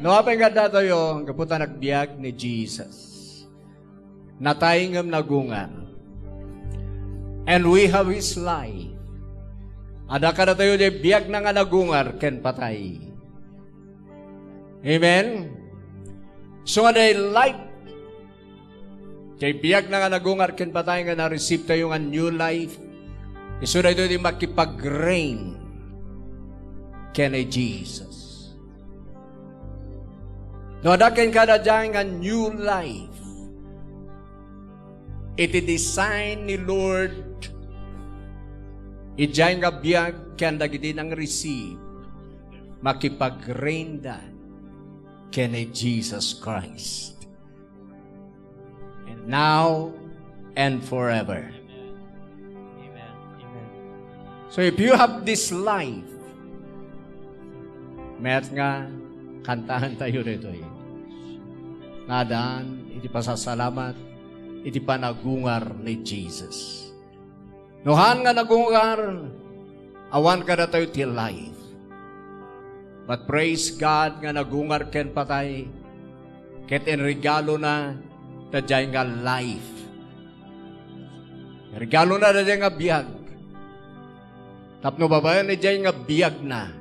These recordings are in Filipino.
No, apay nga tayo, kaputa nagbiag ni Jesus. Natayngam nagungan. And we have His life. Ada ka na tayo di biag na nga nagungar, ken patay. Amen? So nga day life, kay biag na nga nagungar, ken patay nga na-receive tayo nga new life. Iso na ito di makipag-reign ken ni Jesus. No, adakin ka na dyan nga new life. Iti design ni Lord. Ijay nga biyag kanda giti nang receive. Makipag-reign da ken ni Jesus Christ. And now and forever. Amen. Amen. So if you have this life, met nga kantahan tayo rito eh. Nadaan, iti pasasalamat, iti panagungar ni Jesus. Nuhan nga nagungar, awan ka na tayo till life. But praise God nga nagungar ken patay, ket en regalo na tadjay nga life. Regalo na tadjay nga biyag. Tapno babayan tadjay nga biyag na.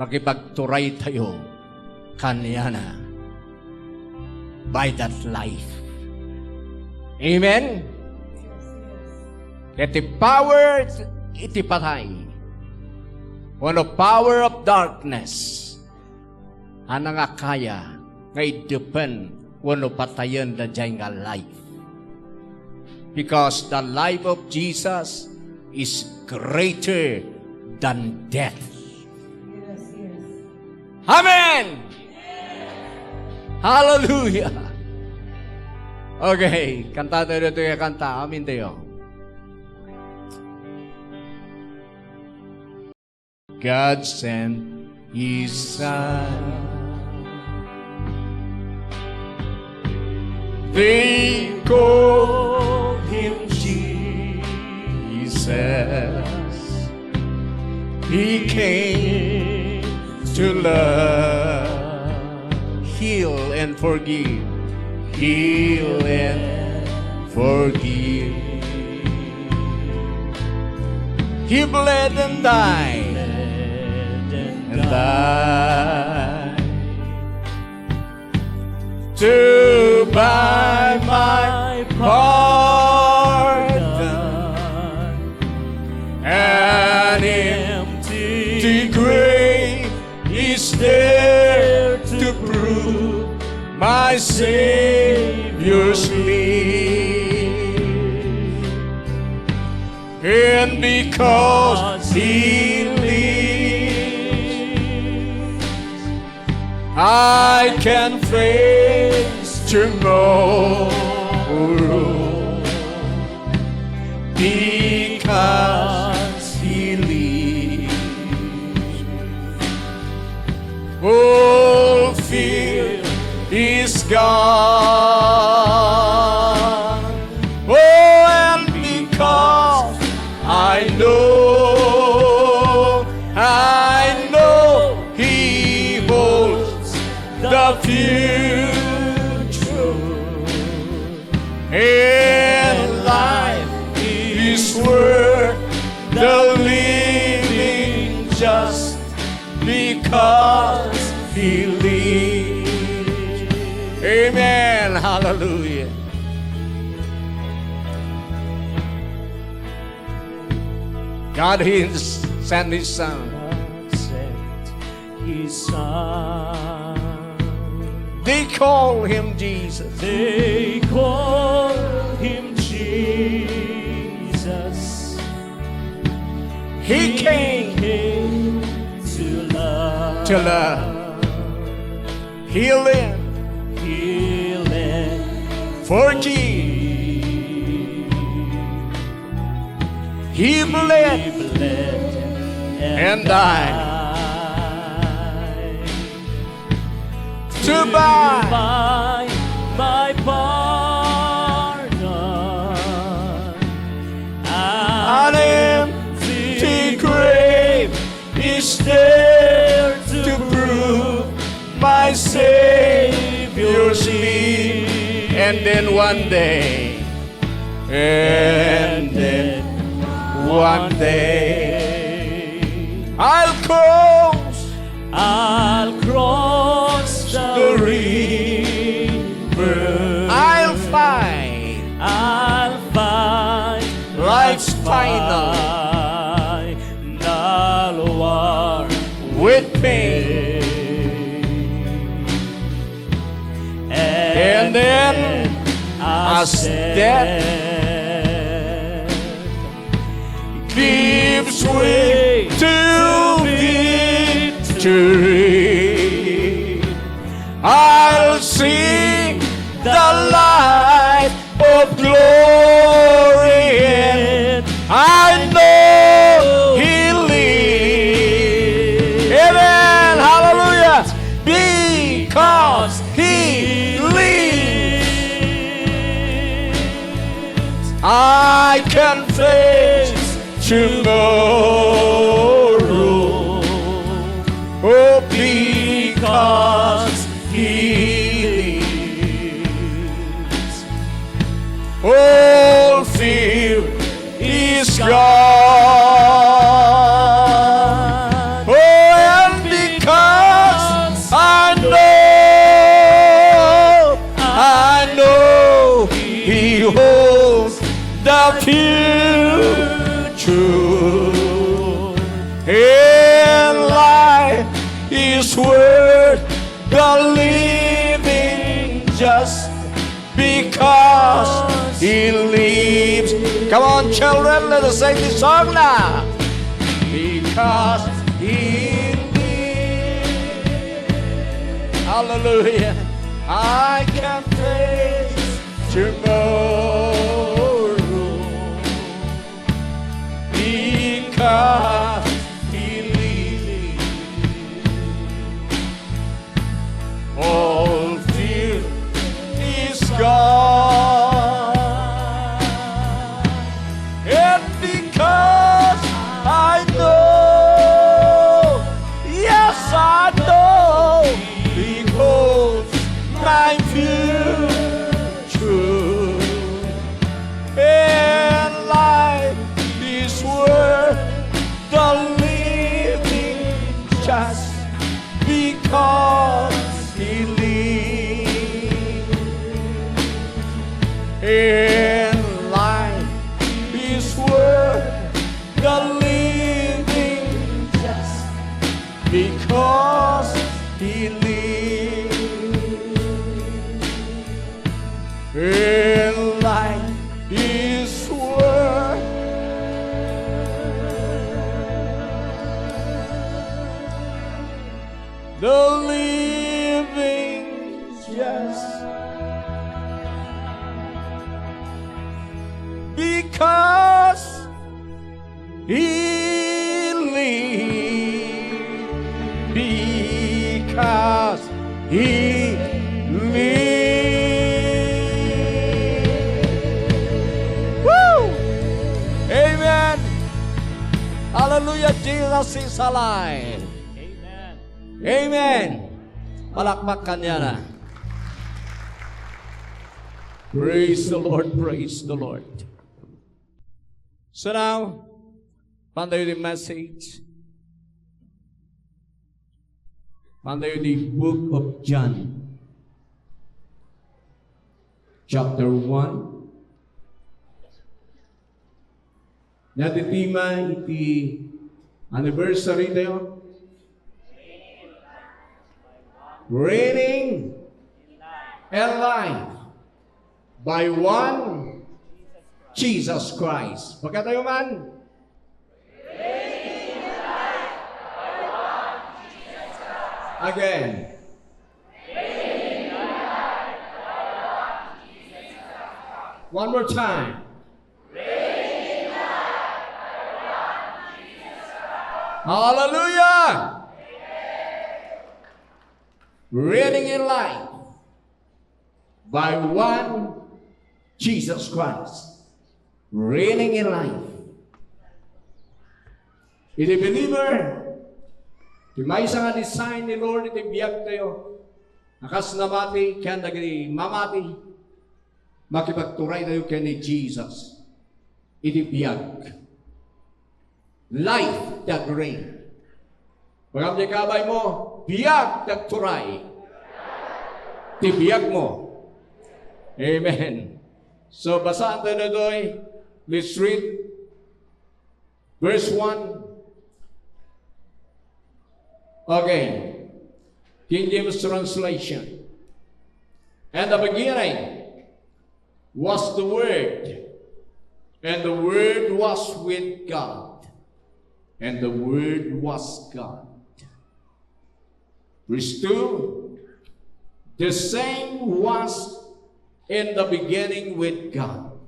Makipagturay tayo kanya na by that life. Amen? Iti power, iti patay. Wano power of darkness. Ano nga kaya nga i-depend wano patayan na dyan nga life. Because the life of Jesus is greater than death. Amen! Hallelujah! Okay, kanta tayo dito yung kanta. Amin tayo. God sent His Son. They call Him Jesus. He came to love, heal and forgive, heal and forgive. He bled and died, to buy my pardon. An empty grave is there to prove my Savior's live. And because He lives, I can face tomorrow. Because He lives. All fear is gone. Oh, and because I know He holds the future. And life is worth the living just because He lives. Amen. Hallelujah. God sent His Son. God sent His Son. They call Him Jesus. They call Him Jesus. He came to love, heal and forgive. He bled and died to buy my pardon. an empty grave is there to prove my And then one day, and then one day, I'll cross the river. I'll find life's final war with me. And then as death gives way to victory, I'll see the light of glory, and I know He lives. Amen. Hallelujah. Because He lives, I can face tomorrow. Oh, because He lives, all fear is gone. Oh, and because I know He holds the future, and life is worth the living just because He lives. Come on, children, let us sing this song now. Because He lives, hallelujah, I can face tomorrow. Because He lives, all fear is gone. And because I know, yes I know, He holds my future, and life is worth the living just because He lives, and life is worth the living just because He lives, and life is worth the living just because He lives, because He lives. Woo! Amen. Hallelujah, Jesus is alive. Amen. Amen. Palakpakan niya na. Praise the Lord, praise the Lord. So now, pantayo the message. Pantayo the book of John. Chapter 1. Natitima iti anniversary tayo. Reigning and life by one Jesus Christ. Pagka tayo man. Reigning and life by one Jesus Christ. Again. Reigning and life by one Jesus Christ. One more time. Reigning and life by one Jesus Christ. Hallelujah. Reigning in life by one Jesus Christ. Reigning in life. Iti believer, iti may isa nga design ni Lord iti biyag tayo. Nakas namati, kaya naging mamati. makipagturay tayo kay ni Jesus. Itibiyag. Life that reign. Pagkabdi kabay mo, biyag nagturay. Tibiyag mo. Amen. So, basaan tayo na doon. Let's read verse 1. Okay. King James Translation. And the beginning was the Word, and the Word was with God, and the Word was God. Verse 2. The same was in the beginning with God.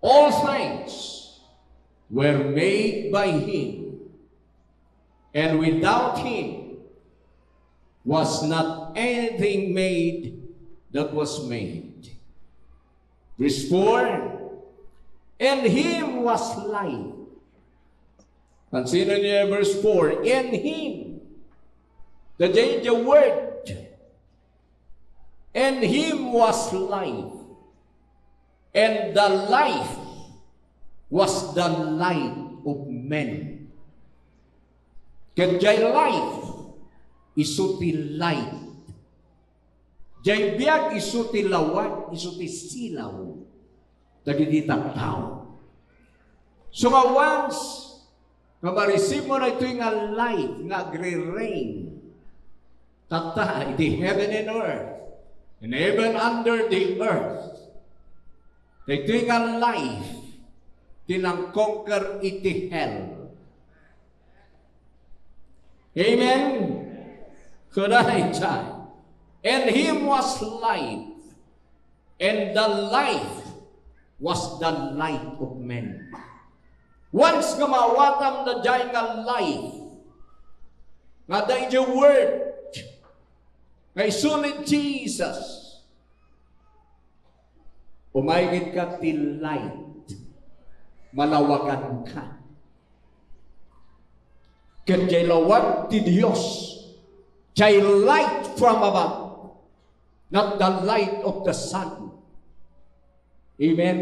All things were made by Him, and without Him was not anything made that was made. Verse 4, in Him was life. Pansinin niyo verse 4, in Him, the Word, in Him was life, and the life was the light of men. Kaya life, isuti light. Jay biag isuti lawat, isuti silaw. Dagititang tao. So nga once, nga ma-receive mo na ito yung light, nga agre-rain. Tata, iti heaven and earth. And even under the earth. Ito yung life, tinang-conquer iti hell. Amen? Kuday chay. And Him was life, and the life was the light of men. Once nga mawatam na jay nga life, nga da iti word, nga isunod Jesus, umaygit ka till light, malawagan ka. Kaya lawag ti Diyos, jay light from above, not the light of the sun. Amen?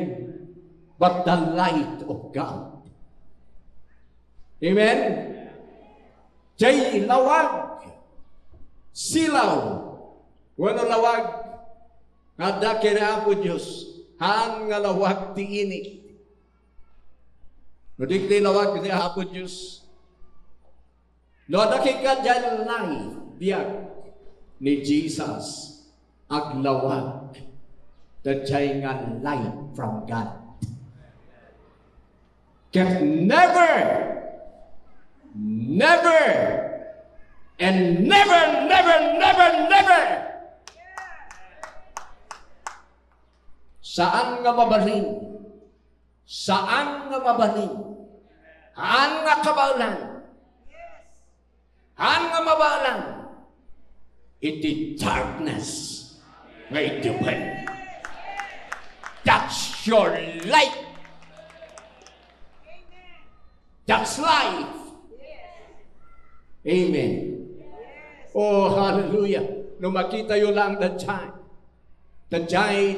But the light of God. Amen? Jay lawag, silaw, wano lawag, kada kina po Diyos, hang nga lawag ti init. Nudik ti lawag ti po Diyos. No, nakika dyan life, biyag ni Jesus, aglawag, that jay nga light from God. Kaya never, and never, saan nga mabalin? Saan nga mabalin? Haan nga kabalan? Haan nga mabalan? Iti darkness nga itipan. That's your light. That's life. Amen. Oh, hallelujah. Nung makita yun lang the time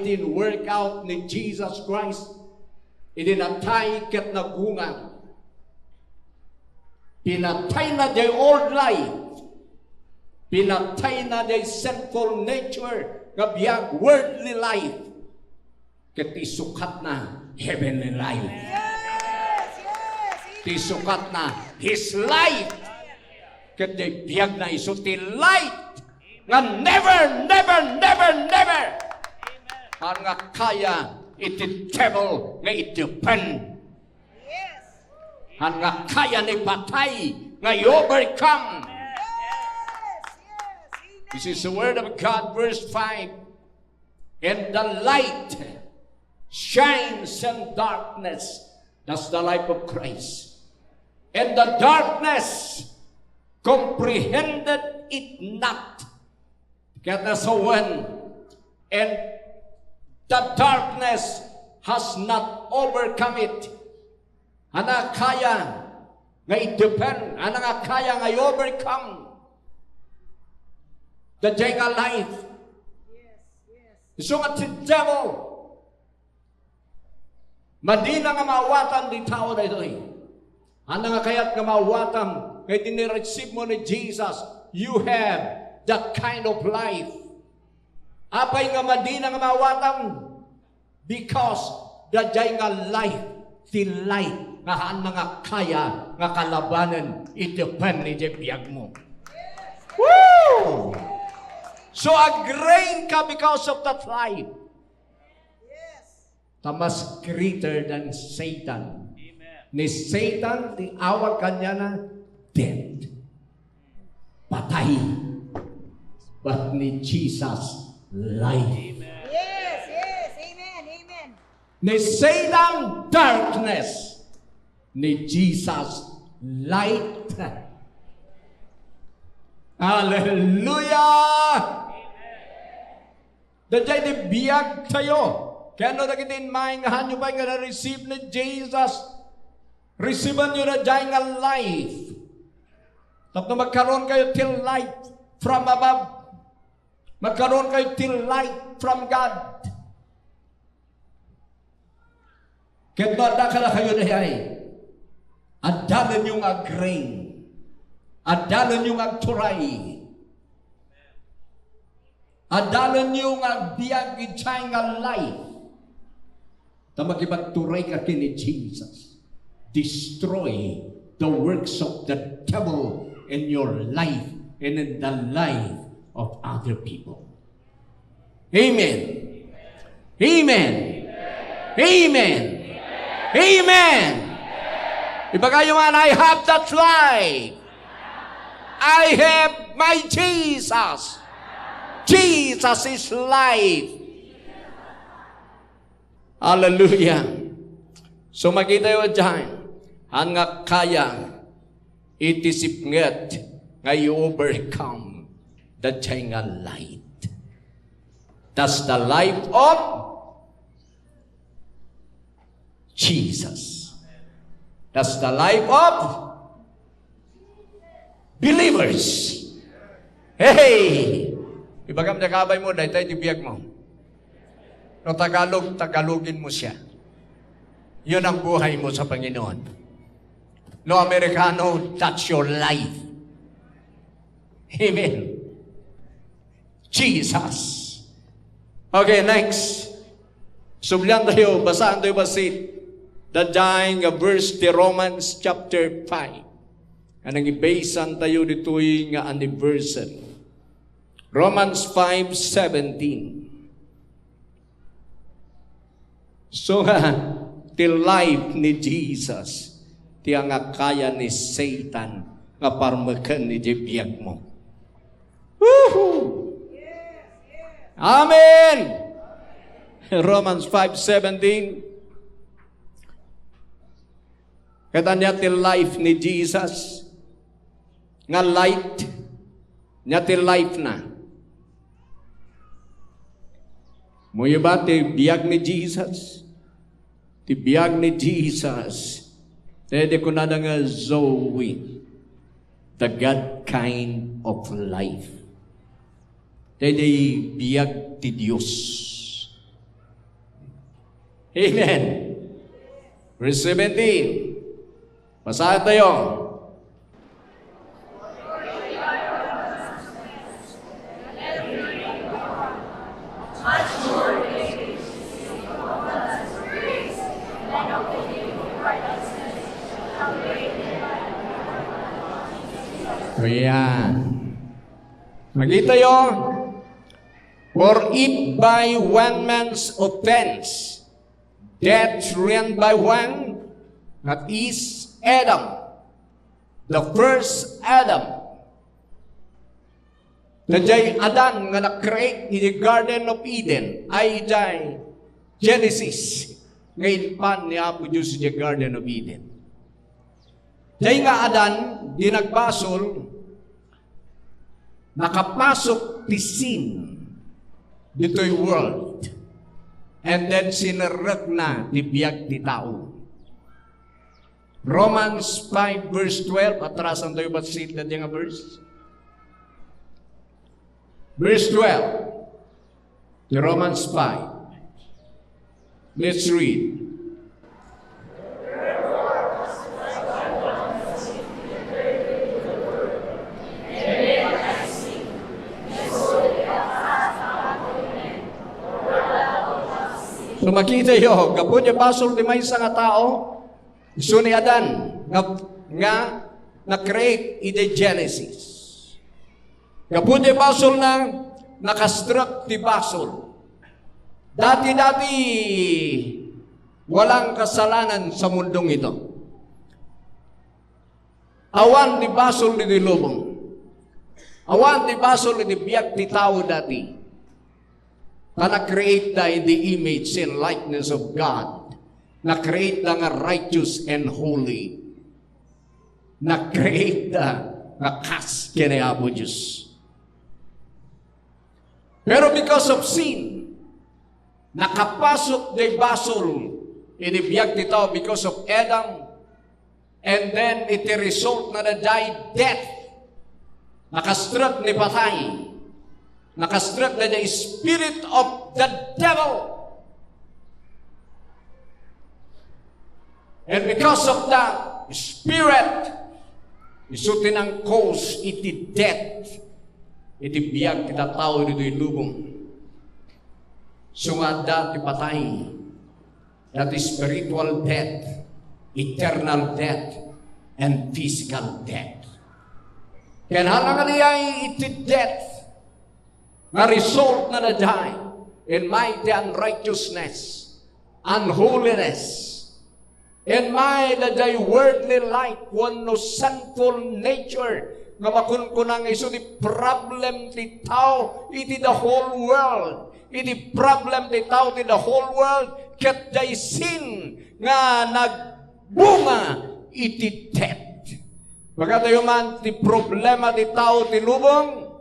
din work out ni Jesus Christ, idinatay kat nagungan. Pinatay na the old life. Pinatay na the sinful nature, kabiyag worldly life. Kat isukat na heavenly life. Tisukat na His life. Kat biyag na isuti light. Nga never. Ang nga kaya iti devil nga itipan. Ang nga kaya ni patay nga i-overcome. This is the word of God, verse 5. And the light shines in darkness. That's the life of Christ. And the darkness comprehended it not. Kaya nasa one. And the darkness has not overcome it. Ana kaya nga i-depend. Ana nga kaya nga i-overcome. The Jenga life. So nga si devil, madina nga maawatan di tao na ito eh. Ano nga kaya't nga maawatan, kaya dinireceive mo ni Jesus, you have that kind of life. Apay nga madina nga maawatan, because the jay nga life, ti life, nga haan nga kaya, nga kalabanan, itipan ni biyag mo. Woo! So agrain ka because of that life. Tamas greater than Satan. Amen. Ni Satan, ti awag kanya na dead. Patay. But ni Jesus, life. Yes, yes, amen, amen. Ni Satan, darkness. Ni Jesus, light. Hallelujah! Dadjay di biyag tayo. Kaya no nagitin maingahan nyo ba nga na-receive ni Jesus? Receivean nyo na dyan nga life. Tapos magkaroon kayo till light from above. Magkaroon kayo till light from God. Kaya nadakala kayo na yan. Adalan yung agrain. Adalan yung agturay. Adalan yung agbiag itay nga life. Tamagibagturay ka kini Jesus. Destroy the works of the devil in your life and in the life of other people. Amen. Amen. Amen. Amen. Ibagay man, I have that life. I have my Jesus. Jesus is life. Hallelujah. So makita yun dyan, ang nga kaya itisip ngat nga i-overcome the nga light. That's the life of Jesus. That's the life of believers. Hey! Ibagam na kabay mo, dahil tayo tibiyag mo. No Tagalog, Tagalogin mo siya. Yun ang buhay mo sa Panginoon. No Americano, that's your life. Amen. Jesus. Okay, next. Sublihan tayo, basaan tayo basit. Dadayang verse di Romans chapter 5. Anong ibasan tayo dito'y nga anniversary. Romans 5:17. So till life ni Jesus, ti nga kaya ni Satan nga parmakan ni biyag mo. Woohoo! Amen! Romans 5:17. Kata niya till life ni Jesus, nga light, niya till life na. Muyo ba ti biyag ni Jesus? Ti biyag ni Jesus. Tede ko na nga Zoe. The God kind of life. Tede biyag ti Diyos. Amen. Verse 17. Basahin tayo. Ayan. Magita yun. For if by one man's offense, death reigned by one, that is Adam, the first Adam. Najay Adan nga na-create in the Garden of Eden, ay jay Genesis. Ngayon pa ni Apo Diyos sa Garden of Eden. Jay nga Adan, di nagbasol, nakapasok ti sin dito'y world. And then sinarag na ti biyag ti tao. Romans 5 verse 12, atrasan tayo ba't sit na nga verse? Verse 12. Romans 5. Let's read. So makita yo, kapon yung basol di may nga tao, iso ni Adan, nga na-create ide Genesis. Kapon yung basol na nakastruck di basol. Dati-dati, walang kasalanan sa mundong ito. Awan di basol di lubong. Awan di basol di biyak di tao dati. Na-create na in the image and likeness of God. Na-create na nga righteous and holy. Na-create na nga kas kinayapo Diyos. Pero because of sin, nakapasok di basol inibiyag di tao because of Adam, and then it result na died death. Nakastruck ni patay. Nakastruck na the spirit of the devil. And because of that spirit, isutin ang cause iti death. Iti biyag kita tao dito ilubong. Sumada ti patay. That is spiritual death, eternal death, and physical death. Kaya halang niya iti death, na result na na-die in my unrighteousness, unholiness, in my na-die worldly life, one no sinful nature, nga makunkunang iso di problem ti tao, iti the whole world, iti problem ti tao ti the whole world, ket day sin, nga nagbunga, iti death. Baka tayo man, ti problema ti tao ti lubong,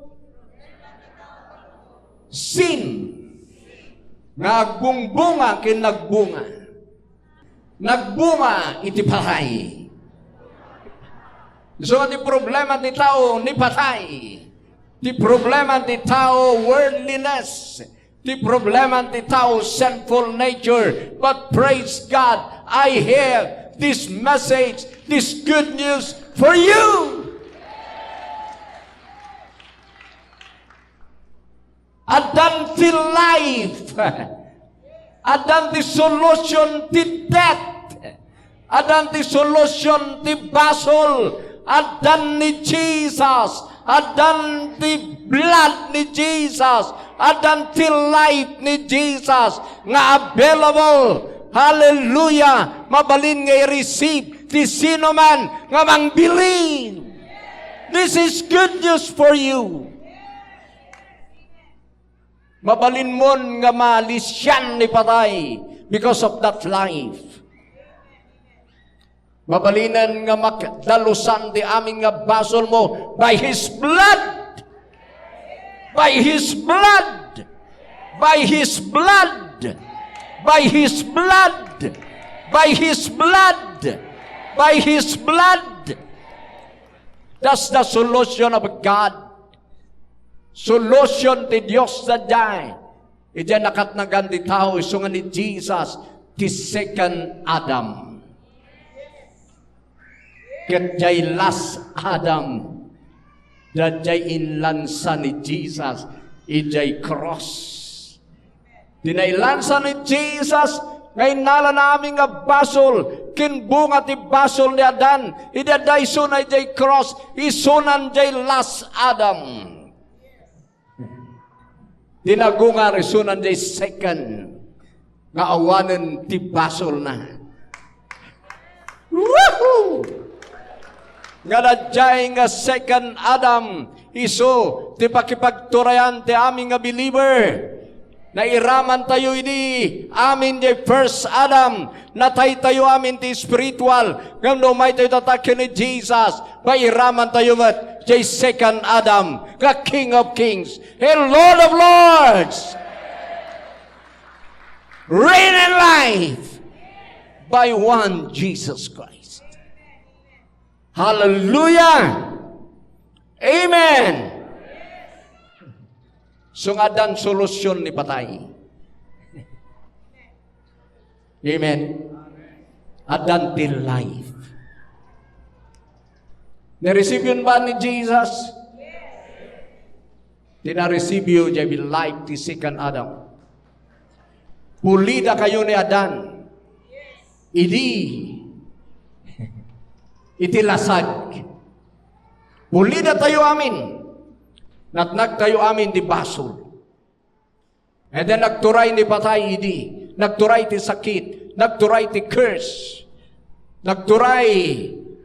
sin, nagbunga kin nagbunga. Nagbunga iti patay. So, ti problema ti tao ni patay. Ti problema ti tao worldliness. Ti problema ti tao sinful nature. But praise God, I have this message, this good news for you. Adan ti life. Adan ti solution ti death. Adan ti solution ti basol. Adan ni Jesus. Adan ti blood ni Jesus. Adan ti life ni Jesus. Nga available. Hallelujah. Mabalin nga i-receive ti sino man nga mang believe. This is good news for you. Mabalin mon nga malisyan ni patay because of that life. Mabalinan nga makdalusan di amin nga basol mo by His blood. By His blood. By His blood. By His blood. By His blood. By His blood. That's the solution of God. Solution ti Diyos na day. Ija nakatnagan di tao, iso nga ni Jesus, ti second Adam. Ket jay last Adam, da jay inlansa ni Jesus, ijay cross. Dinailansa ni Jesus, ngayon nala namin nga basol, kinbunga ti basol ni Adan, idaday sunay jay cross, isunan jay last Adam. Dinagunga risunan day second nga awanan ti basol na. Woohoo! Nga nadjay nga second Adam iso ti pakipagturayan ti aming nga believer. Nairaman tayo ini amin di first Adam. Natay tayo amin ti spiritual. Ngam may tayo tatakin ni Jesus. Mairaman tayo mat di second Adam. Ka King of Kings and Lord of Lords. Reign and life by one Jesus Christ. Hallelujah. Amen. Sungadan solusyon ni patay. Amen. Adan till life. Na-receive yun ba ni Jesus? Tina-receive yun, jay life ti second Adam. Pulida kayo ni Adan. Iti lasag. Pulida tayo amin. Natnag tayo amin di basol. And then nagturay ni patay Nagturay ti sakit. Nagturay ti curse. Nagturay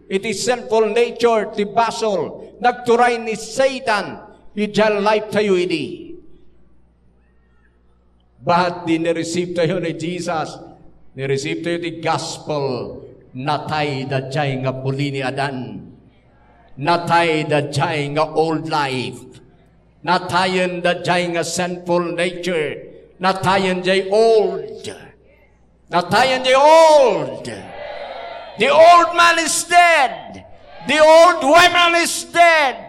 iti sinful nature ti basol. Nagturay ni Satan. Ijal life tayo But di ni-receive tayo ni Jesus. Ni-receive tayo ti gospel. Natay da jay nga puli ni Adan. Natay da jay nga old life. Natayan da jay nga sinful nature. Natayan jay old. Natayan jay old. The old man is dead. The old woman is dead.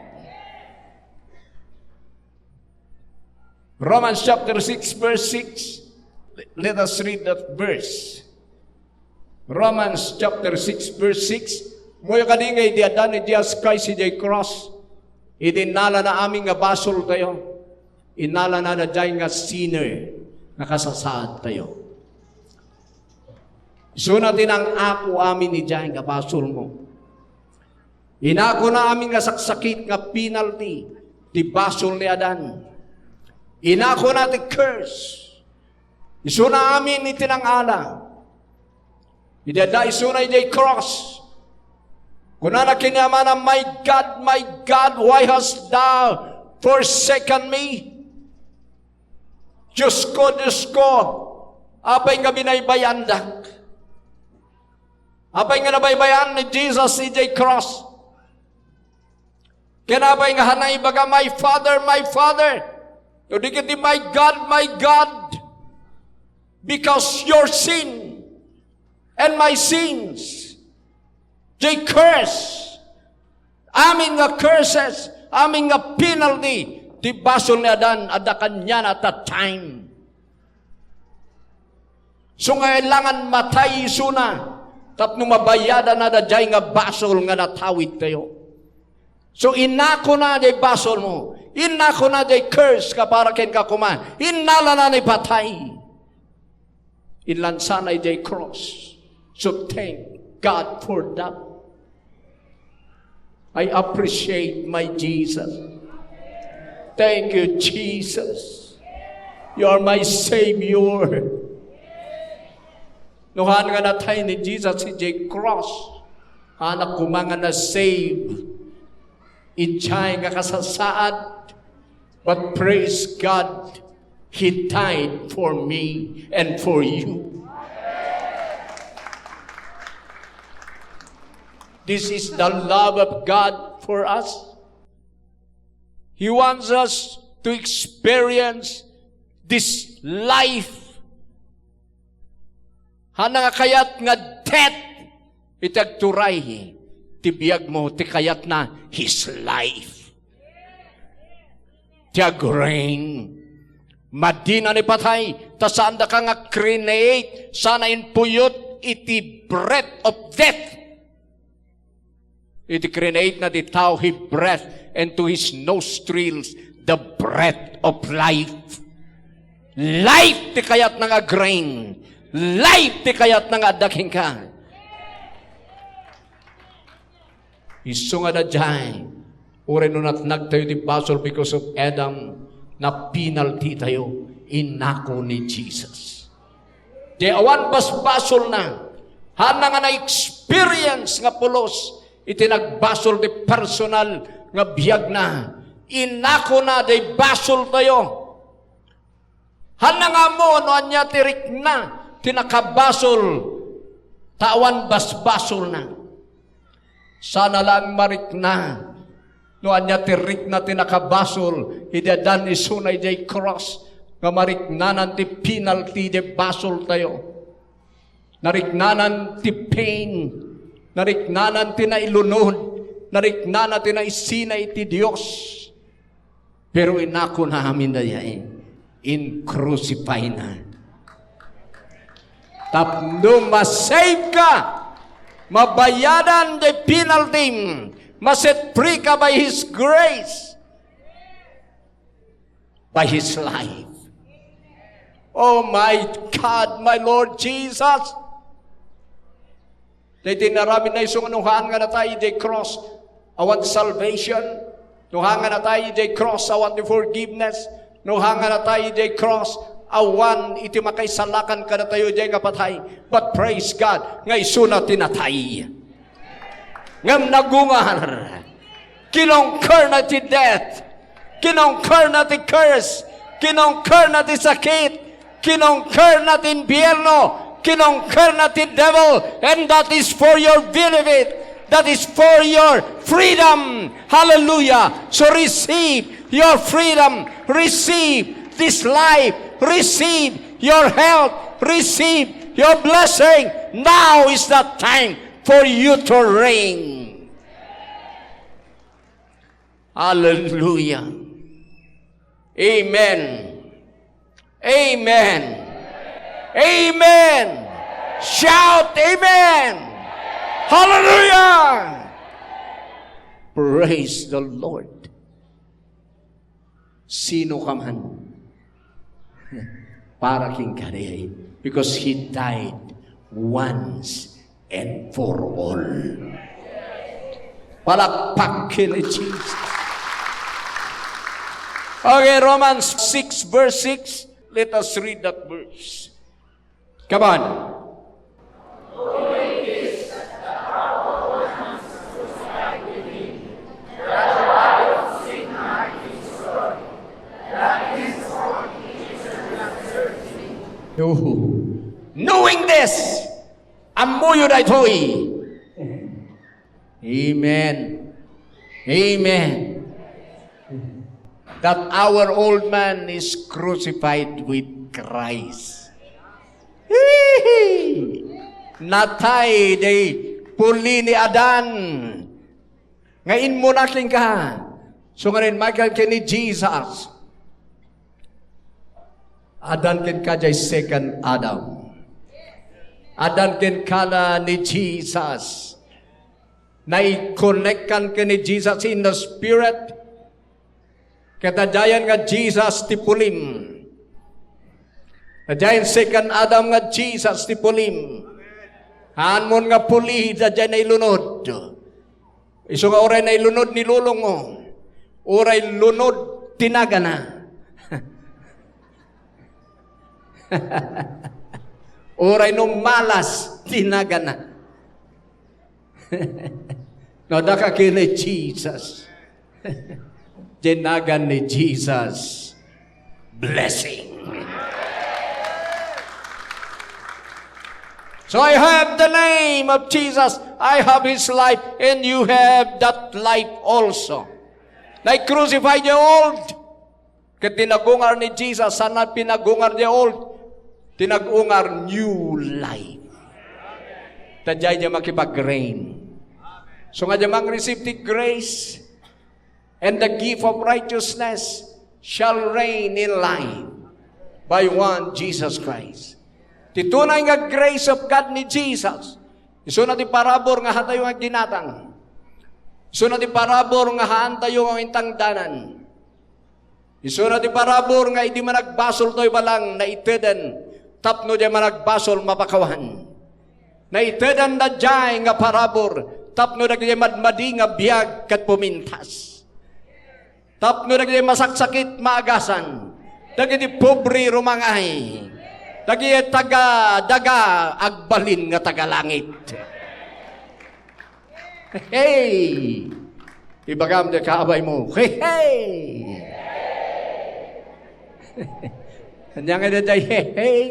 Romans chapter 6 verse 6. Let us read that verse. Romans chapter 6 verse 6. Moyo kadingay di Adan ni Jesus Christ di cross. Idinala na aming nga basol tayo. Inala na na dyan nga sinner. Nakasasaad tayo. So natin ang ako amin ni dyan nga basol mo. Inako na aming nga saksakit nga penalty. Ti basol ni Adan. Inako na ti curse. Iso na amin ni tinangala. Idada iso na iti cross. Kunana kinamana, my God, why hast thou forsaken me? Diyos ko, apay nga binaybayandak. Apay nga nabaybayan ni Jesus CJ Cross. Kinapay nga hanay baga, my Father. Tudikit di, my God, because your sin and my sins, Jay curse. Amin nga curses. Amin nga penalty. Di basol ni Adan. Ada kanya at that time. So ngailangan matay suna. Tapno mabayada na da jay nga basol nga natawid tayo. So inako na jay basol mo. Inako na jay curse ka para ken ka kuma. Inala na ni patay. Inlansa na jay cross. So thank God for that. I appreciate my Jesus. Thank you, Jesus. You are my Savior. Nuhan nga natay ni Jesus si J. Cross. Anak kumanga na save. Ichay nga kasasaad. But praise God, He died for me and for you. This is the love of God for us. He wants us to experience this life. Hana nga kayat nga death, itagturay, tibiyag mo, ti kayat na His life. Tiagrain, madina ni patay, tasanda ka nga create, sana inpuyot, iti breath of death. It create na di tao He breath and to His nostrils the breath of life. Life ti kayat nga grain. Life ti kayat nga daking ka. Iso nga da dyan. Ure nunat nagtayo di basol because of Adam na penalty tayo. Inako ni Jesus. Di awan basbasol na. Hana nga na-experience nga pulos. Itinagbasol di personal nga biyag na. Inako na di basol tayo. Hana nga mo, no anya tirik na. Tinakabasol. Tawan basbasol na. Sana lang marik na. No anya tirik na tinakabasol. Idadan isunay di cross. Nga marik na nanti penalty di basol tayo. Nariknanan ti pain. Nariknanan ti na ilunod. Nariknanan ti na isinay ti Diyos. Pero inako namin na yan. In-crucify na. Tapno masave ka. Mabayadan the penalty. Maset free ka by His grace. By His life. Oh my God, my Lord Jesus. Dahil tinaramin na isong anuhaan nga na tayo, they cross, I want salvation. Nuhanga na tayo, they cross, I want the forgiveness. Nuhanga na tayo, they cross, awan, iti makaisalakan ka na tayo, jay kapatay. But praise God, nga isuna tinatay. Ngam nagungar, kinongker na ti death, kinongker na ti curse, kinongker na ti sakit, kinongker na ti impyerno, kinongker na ti devil, and that is for your benefit. That is for your freedom. Hallelujah. So receive your freedom. Receive this life. Receive your health. Receive your blessing. Now is the time for you to reign. Hallelujah. Amen. Amen. Amen. Shout amen. Hallelujah. Praise the Lord. Sino ka man para king kare, because He died once and for all. Palakpakin ni Jesus. Okay, Romans 6 verse 6. Let us read that verse. Come on. Knowing this, amuyo na ito'y. Amen. Amen. That our old man is crucified with Christ. Natay day puli ni Adan. Ngayon mo nakin ka. So ngayon, Michael ni Jesus. Adan ken ka jay second Adam. Adan ken ka na ni Jesus. Na-connect kan ka ni Jesus in the Spirit. Katajayan nga Jesus ti pulim. Katajayan second Adam nga Jesus ti pulim. Hanmon nga puli, katajayan na ilunod. Iso nga oray na ilunod ni lulong mo. Oray lunod tinaga na. Oray nung malas tinaga na. Nadaka kini Jesus. Tinagan ni Jesus. Blessing. So I have the name of Jesus. I have His life, and you have that life also. Like crucified the old. Kat tinagungar ni Jesus, sana pinagungar the old. Tinagungar new life. Tadjay niya makipag-reign. So nga niya mang-receive the grace and the gift of righteousness shall reign in life by one Jesus Christ. Titunay nga grace of God ni Jesus. Iso na ti parabor nga hatayo nga ginatang. Iso na ti parabor nga haantayo nga intang danan. Iso na ti parabor nga hindi managbasol to'y balang na iteden. Tapno di managbasol mapakawan. Na itedan na diyay nga parabor, tapno na kaya madmadi nga biyag kat pumintas. Tapno na kaya masaksakit maagasan. Dagiti pobre rumangay. Dagiti daga agbalin nga tagalangit. Hey! Ibagam de kaabay mo. Hey! Hey! Kanya nga na day, hey! Hey!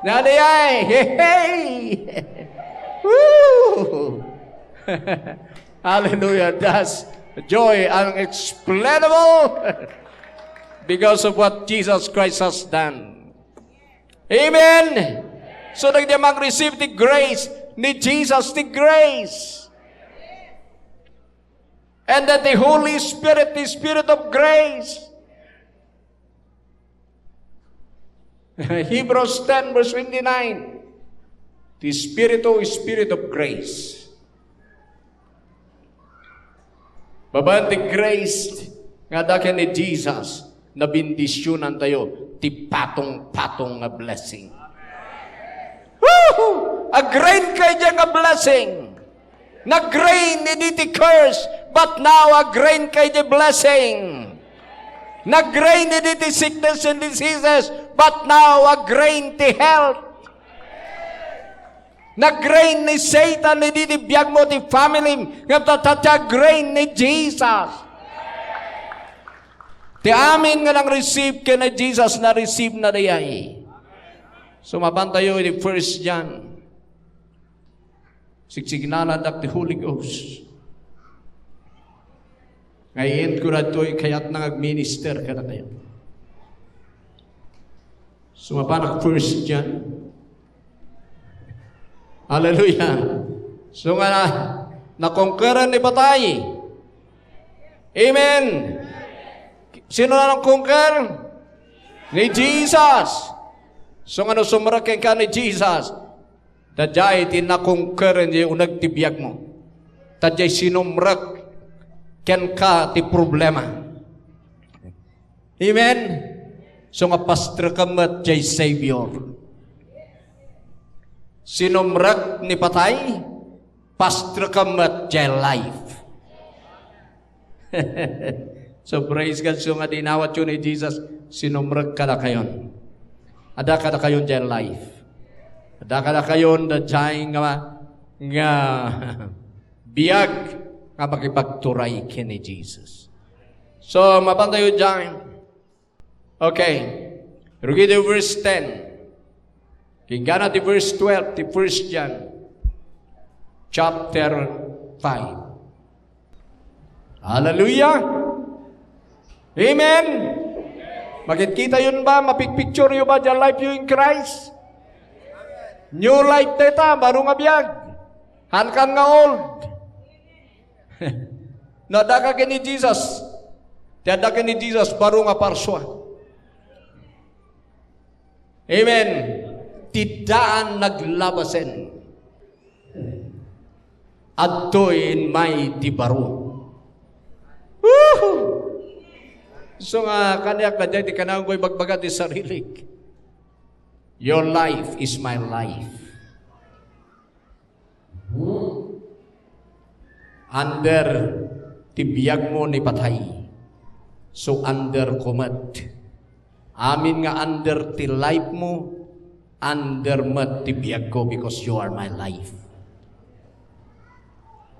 Nanayay! Hey! Hey! Woo! Hallelujah! That's joy unexplainable because of what Jesus Christ has done. Amen! So nagdiyamang receive the grace ni Jesus, the grace. And that the Holy Spirit, the Spirit of grace. Hebrews 10 verse 29. The Spirit of grace. Babae, the grace nga dakin ni Jesus na bindisyonan tayo, ti patong-patong nga blessing. Woo! Agrain kay dyan nga blessing. Nagrain ni ti curse, but now agrain kay the blessing. Nagrain ni ti sickness and diseases, but now agrain ti health. Nagrain ni Satan, ni ti biyag mo ti family, nga tatatagrain ni Jesus. Ti amin nga nang receive ka na Jesus, na receive na dayay. Sumaban tayo in 1 John. Sigsignalan dak the Holy Ghost. Ngayon ko na ito'y kaya't nang-minister ka na kayo. Sumaban ak 1 John. Hallelujah. So nga na-conqueran ni patay. Amen. Sino na nang-conquer? Ni Jesus. So nga sumarakin ka ni Jesus. Tadjay tinakungker niya unag tibiyag mo. Tadjay sinumrak ken ka ti problema. Amen? So nga pastor kamat jay Savior. Sinumrak ni patay, pastor kamat jay life. So praise God. So nga dinawat yun ni Jesus, sinumrak ka na kayon. Ada ka na kayon jay life. Ada ka na kayon na jay nga biyag nga makipagturay kini Jesus. So, mapantayo dyan. Okay. Rugi di verse 10. Kingana di verse 12, di 1 John. Chapter 5. Hallelujah! Amen! Makikita yun ba? Mapikpicture yun ba dyan life you in Christ? New life data, baru nga biyag. Hankan nga old. Nadaka ni Jesus. Tiada ni Jesus, baru nga parswa. Amen. Tidaan naglabasen. Adtoin may di baru. Woohoo! So nga, kanyak na dyan, di ka na ko'y bagbaga di sarili. Your life is my life. Under tibiyag mo ni patay. So under kumat. Amin nga under ti life mo, under mat tibiyag ko because you are my life.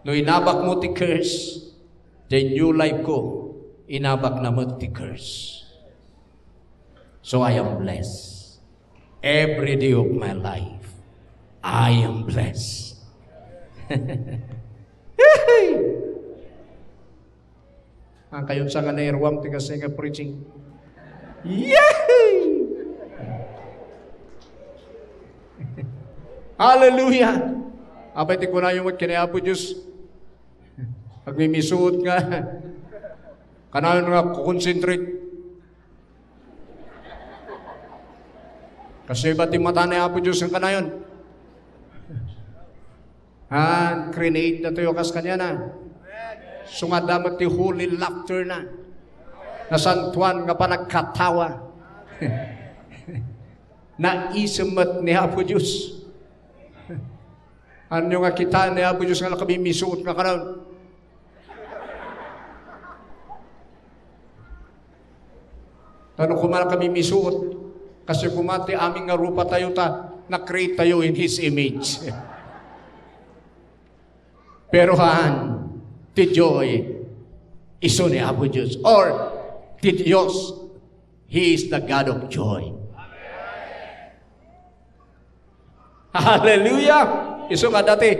No inabak mo ti curse, the new life ko, inabak na mo ti curse. So I am blessed. Every day of my life, I am blessed. Ang kayon sa nga nairwam, tiga sa nga preaching. Yay! Hallelujah! Apay ti ko na yung magkinayapo Diyos. Pagmimisuot nga. Kanayon nga kukonsentrate. Kasi ba't yung mata na Apo Diyos ang kanayon? Create na tayo kas kanya na. Sumadamat ti holy laughter na. Nasantuan nga pa nagkatawa. Naisamat ni Apo Diyos. Ano nga kita ni Apo Diyos nga kami misuot nga kanayon? Tanong kumala kami misuot. Kasi kumati aming nga rupa tayo na-create tayo in His image. Pero ti joy, iso ni Apo Diyos. Or, ti Diyos, He is the God of joy. Hallelujah! Iso nga dati,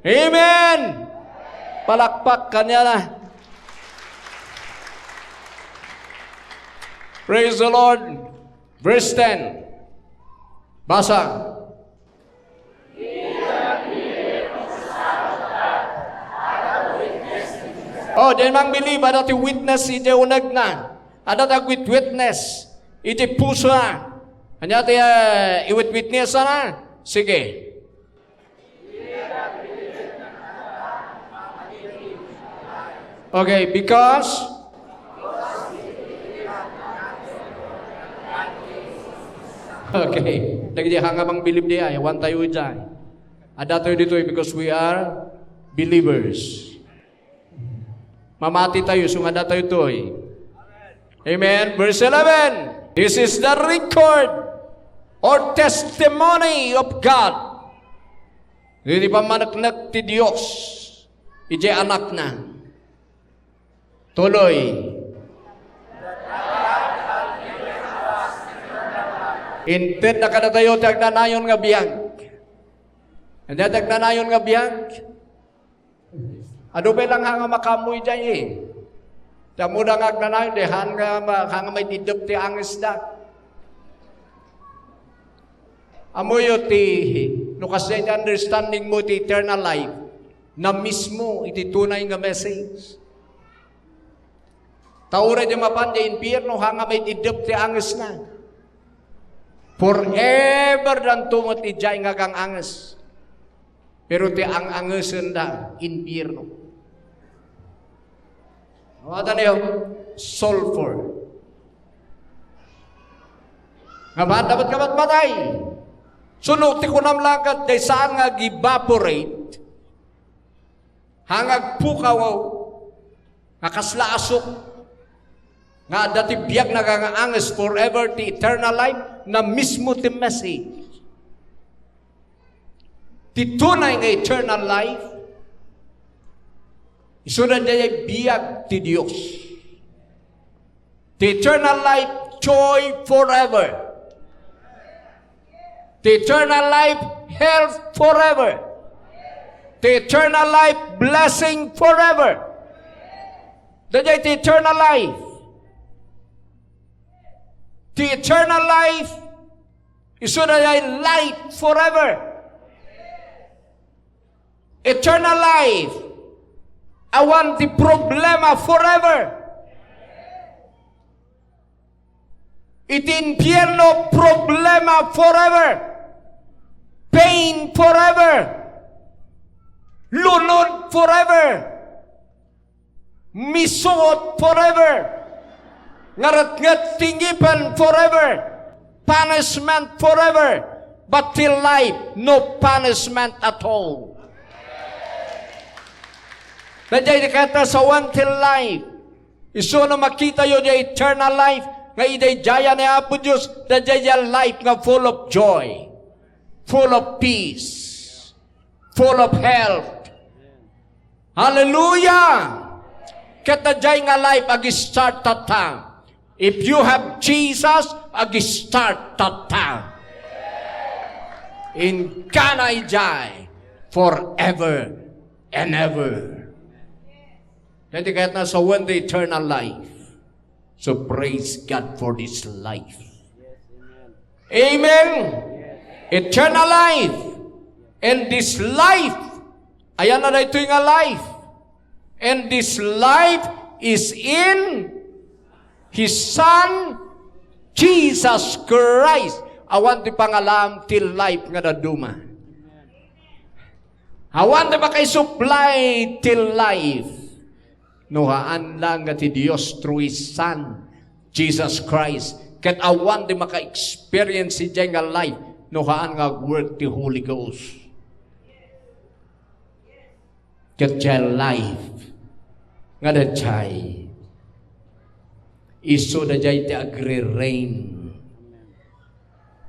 Amen! Palakpak kanya na. Praise the Lord. Verse 10. Basa. Oh, di mang believe, ada ti witness, iti unag na. Ada ta witness, iti puso na. Kanya ti iwit-witness na. Sige. Okay, because okay, lagi dia hanga bang believe dia, wan tayo dyan. Ada tayo dito because we are believers. Mamati tayo, sungada tayo to. Amen. Verse 11. This is the record or testimony of God. Hindi pa manaknak ti Diyos. Ije anak na. Tuloy. Inted na kada tayo tagnanayon nga biyag. Hindi tagnanayon nga biyag. Ado ba lang hanga makamoy dyan eh. Damo na nga agnanayon, de hanga may didup ti angis da. Amoyo ti, no kasi understanding mo ti eternal life, na mismo iti tunay nga message. Taura di mapan di impierno, hanga may didup ti angis na. Forever dan tumot ijay nga kang angis. Pero ti ang-angisen da, impierno. Wata niyo, sulfur. Nga ba, dapat ka matmatay. Sunuti ko namlakat, day saan nga evaporate, hangag pukaw, nga kaslaasok, nga dati biyak na kangaangas forever, ti eternal life, na mismo ti message. Ti tunay nga eternal life, isunod niya biyag ti Diyos. The eternal life, joy forever. The eternal life, health forever. The eternal life, blessing forever. That's the eternal life. The eternal life, isunod niya light forever. Eternal life, I want the problema forever. Infierno problema forever. Pain forever. Lunod forever. Misuot forever. Ngarat-ngat tingipan forever. Punishment forever. But till life, no punishment at all. Nandiyan kata sa one till life. Iso na makita yun yung eternal life. Nga iday jaya ni Apo Diyos. Nandiyan life nga full of joy. Full of peace. Full of health. Hallelujah! Katajay nga life ag-start tata. If you have Jesus, ag-start tata. In kanay jay forever and ever. Hindi kahit nasa one the eternal life. So praise God for this life. Amen. Eternal life. And this life, ayan na ito yung life. And this life is in His Son, Jesus Christ. Awan di pangalam till life nga na duma. Awan di makay-supply till life. Nuhaan lang nga ti Diyos through His Son, Jesus Christ. Kat awan di maka-experience si Diyang nga life, nuhaan nga work ti Holy Ghost. Kat Diyang life, nga na Diyay, iso na Diyay ti agri-reign.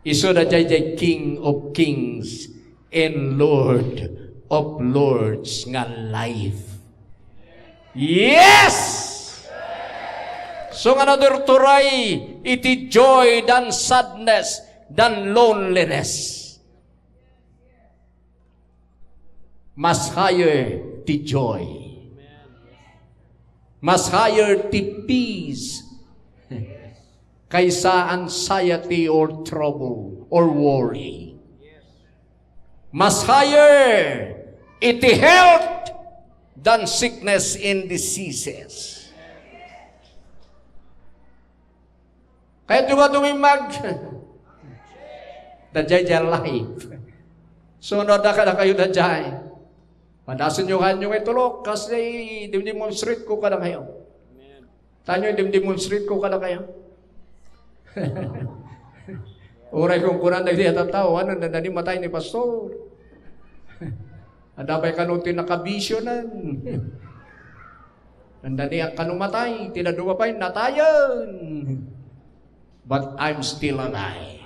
Iso na Diyay King of Kings and Lord of Lords nga life. Yes! So nga nadurturay, iti joy than sadness than loneliness. Mas higher ti joy. Mas higher ti peace kaysa anxiety or trouble or worry. Mas higher iti health than sickness and diseases. Kaya dumag, dajay dyan life. Sunod na ka na kayo dajay. Padasin nyo kanyong itulok kasi dim-demonstrate ko ka na kayo. Tanyo dim-demonstrate ko ka na kayo. Uray kong kunan na diya tataw, ano na matay ni pastor. Adabay kanutin nakabisyonan. Nandani ang kanumatay, tinaduwa pa'y natayan. But I'm still alive.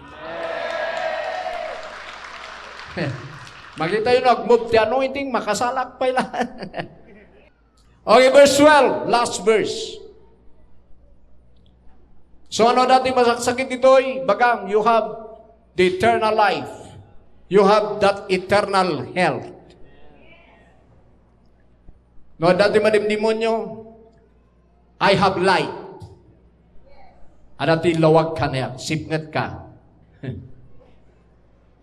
Makita yun, nag-move the anointing, makasalak pa ilan. Okay, verse 12, last verse. So ano dati masakit ito'y, bagang, you have the eternal life. You have that eternal health. No, dati madimdemonyo, I have light. Adati lawag ka niya, sipngat ka.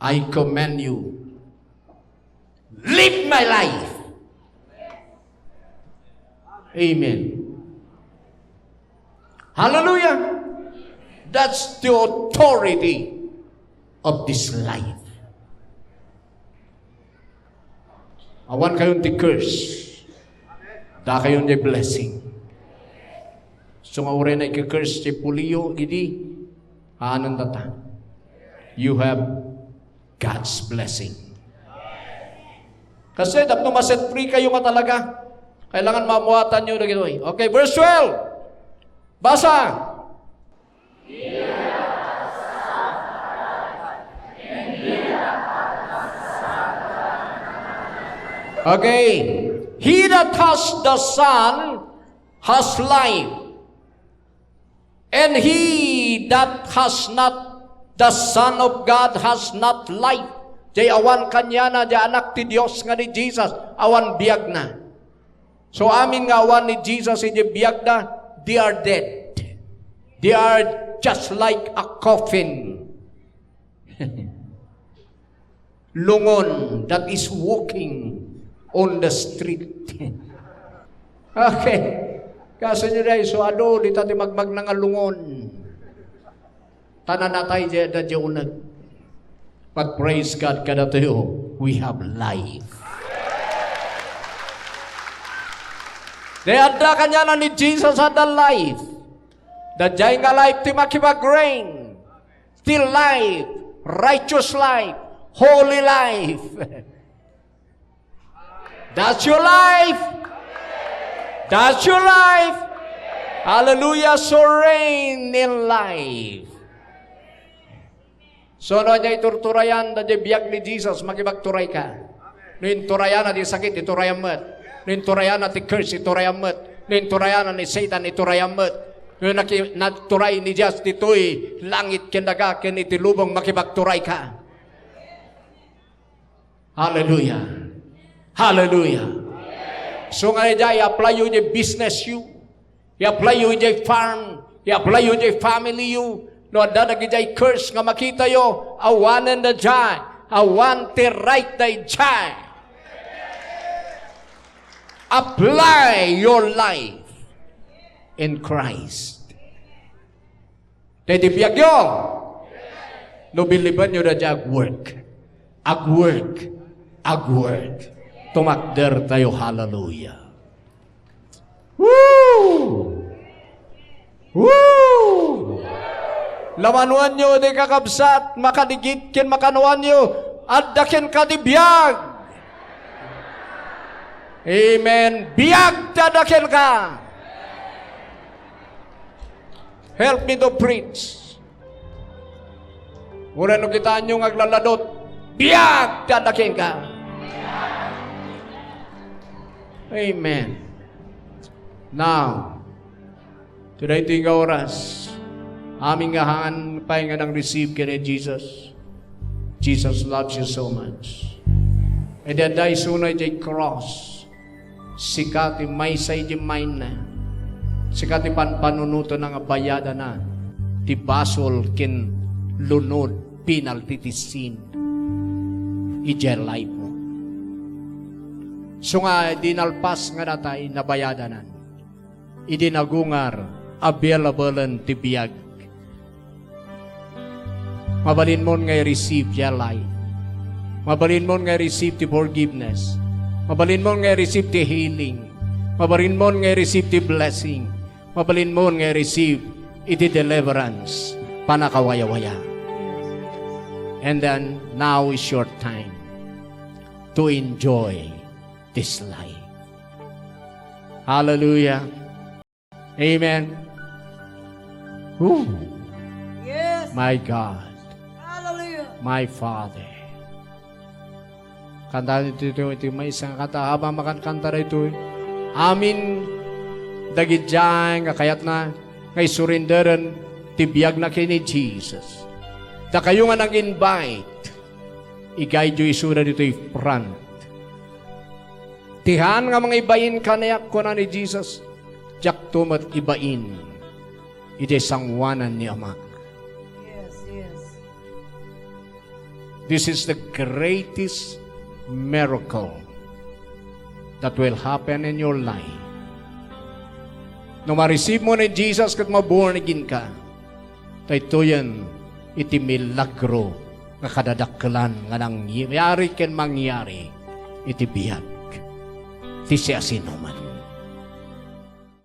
I command you, live my life. Amen. Hallelujah. That's the authority of this life. Awan kayong di curse. Da kayong di blessing. So nga uri na i-curse si Puliyo, hindi, anong data? You have God's blessing. Kasi dapat maset free kayo nga talaga. Kailangan mamuhatan nyo na gano'n. Okay, verse 12. Basa. Okay. He that has the Son has life. And he that has not the Son of God has not life. Jay awan kanya na, jay anak ti Diyos nga ni Jesus, awan biyag na. So amin nga awan ni Jesus, jay biyag na, they are dead. They are just like a coffin. Lungon that is walking on the street. Okay. Kasi nyo dahil, so ano, di tati magmag na nga lungon. Tananatay dyan na dyan unag. But praise God kada tayo, we have life. Deadda kanya na ni Jesus had the life. Dadjay nga life ti makipag-reign. Still life, righteous life, holy life. That's your life. That's your life. Hallelujah, so reign in life. So, no niya iturturayan na di biyak ni Jesus, makibagturay ka. No inturayan na di sakit, iturayan mo't. No inturayan na di curse, iturayan mo't. No inturayan na ni Satan, iturayan mo't. No naturay ni Jesus, dito'y langit kindaga, kinitilubong, makibagturay ka. Hallelujah. Hallelujah. So nga niya, i-apply yun yung business you. I-apply yun yung farm. I-apply yun yung family you. No, dadagi jay curse nga makita yo, awanan na jay, awan te right na jay. Apply your life in Christ. Dahil biyag yo, no biliban nyo na jay agwork. Agwork. Agwork. Tumakder tayo, hallelujah. Woo! Woo! Lamanuan nyo di kakabsat, makadigit kin makanuan nyo, addakin kadibiyag. Amen. Biyag dadakin ka. Help me to preach. Muna nung kitaan nyo ngaglaladot, biyag dadakin ka. Amen. Now, today ito yung oras. Aming ahangan pa nga nang receive ka ni Jesus. Jesus loves you so much. E daday sunay jay cross. Sikati may say di main na. Sikati panunuto ng bayada na. Ti basol kin lunod penalty ti sin. Ijay life mo. So nga, dinalpas nga natay nabayadanan. Idinagungar, available ang tibiyag. Mabalin mo nga receive your life. Mabalin mo nga receive the forgiveness. Mabalin mo nga receive the healing. Mabalin mo nga receive the blessing. Mabalin mo nga receive iti deliverance. Panakawaya-waya. And then, now is your time to enjoy this life. Hallelujah. Amen. Woo. Yes. My God. Hallelujah. My Father. Kanta ito may isang kanta. Habang makakanta ito, amin dagidyan nga kayat na ngay surrenderan tibiyag na kini Jesus. Da kayo nga nag-invite, i-guide yung isura dito yung front. Tihan nga mga ibayin kanayak ko na ni Jesus, jak tumat ibain, iti sangwanan ni Ama. Yes, yes. This is the greatest miracle that will happen in your life. Nung ma-receive mo ni Jesus kat ma-born again ka, ito yan, iti milagro nga kadadakkelan nga nangyari ken mangyari iti biyag. Ti siya sinuman.